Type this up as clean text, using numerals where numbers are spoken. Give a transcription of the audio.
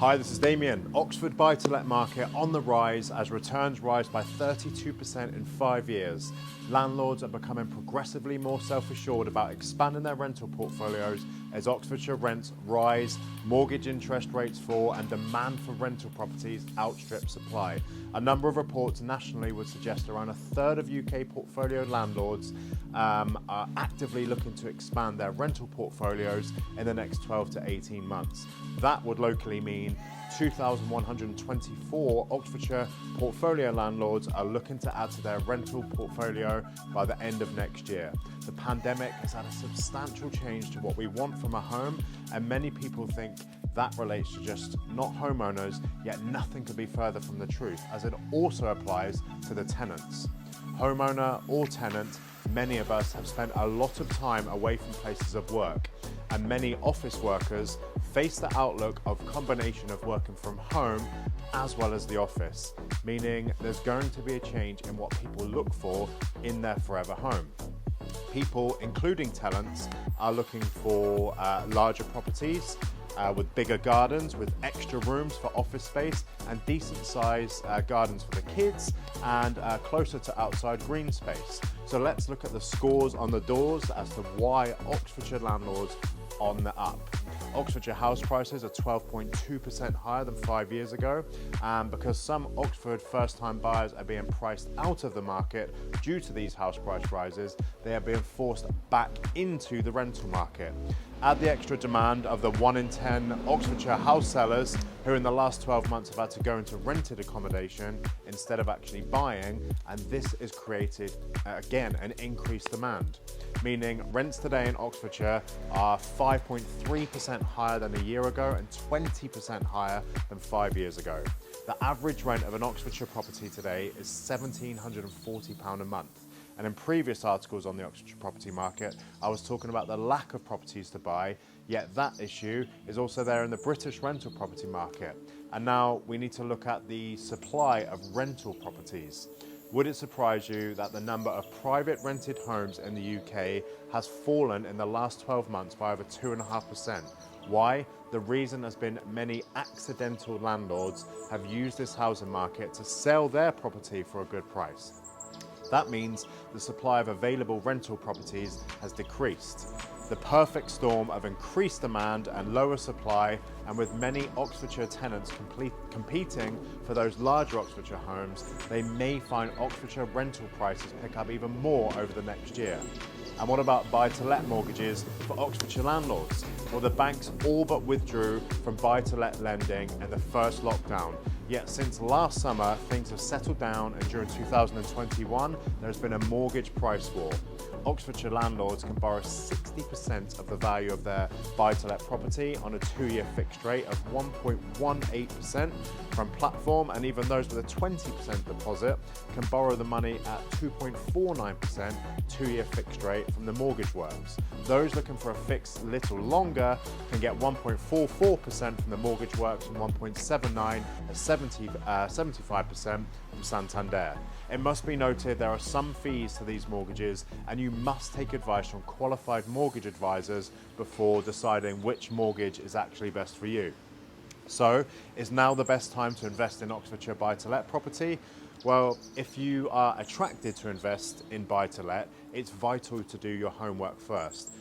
Hi, this is Damion. Oxford buy-to-let market on the rise as returns rise by 32% in 5 years. Landlords are becoming progressively more self-assured about expanding their rental portfolios as Oxfordshire rents rise, mortgage interest rates fall, and demand for rental properties outstrip supply. A number of reports nationally would suggest around a third of UK portfolio landlords are actively looking to expand their rental portfolios in the next 12 to 18 months. That would locally mean 2,124 Oxfordshire portfolio landlords are looking to add to their rental portfolio by the end of next year. The pandemic has had a substantial change to what we want from a home, and many people think that relates to just not homeowners, yet nothing could be further from the truth, as it also applies to the tenants. Homeowner or tenant, many of us have spent a lot of time away from places of work, and many office workers face the outlook of combination of working from home as well as the office, meaning there's going to be a change in what people look for in their forever home. People, including tenants, are looking for larger properties with bigger gardens, with extra rooms for office space and decent size gardens for the kids, and closer to outside green space. So let's look at the scores on the doors as to why Oxfordshire landlords on the up. Oxfordshire house prices are 12.2% higher than 5 years ago, and because some Oxford first-time buyers are being priced out of the market due to these house price rises, they are being forced back into the rental market. Add the extra demand of the 1 in 10 Oxfordshire house sellers who in the last 12 months have had to go into rented accommodation instead of actually buying, and this has created, again, an increased demand. Meaning rents today in Oxfordshire are 5.3% higher than a year ago and 20% higher than 5 years ago. The average rent of an Oxfordshire property today is £1,740 a month. And in previous articles on the Oxfordshire property market, I was talking about the lack of properties to buy, yet that issue is also there in the British rental property market. And now we need to look at the supply of rental properties. Would it surprise you that the number of private rented homes in the UK has fallen in the last 12 months by over 2.5%? Why? The reason has been many accidental landlords have used this housing market to sell their property for a good price. That means the supply of available rental properties has decreased. The perfect storm of increased demand and lower supply, and with many Oxfordshire tenants competing for those larger Oxfordshire homes, they may find Oxfordshire rental prices pick up even more over the next year. And what about buy-to-let mortgages for Oxfordshire landlords? Well, the banks all but withdrew from buy-to-let lending in the first lockdown. Yet since last summer, things have settled down, and during 2021, there's been a mortgage price war. Oxfordshire landlords can borrow 60% of the value of their buy-to-let property on a 2-year fixed rate of 1.18% from platform, and even those with a 20% deposit can borrow the money at 2.49% 2-year fixed rate from the mortgage works. Those looking for a fix a little longer can get 1.44% from the mortgage works and 1.79 at 75% from Santander. It must be noted there are some fees to these mortgages, and you must take advice from qualified mortgage advisors before deciding which mortgage is actually best for you. So, is now the best time to invest in Oxfordshire buy-to-let property? Well, if you are attracted to invest in buy-to-let, it's vital to do your homework first.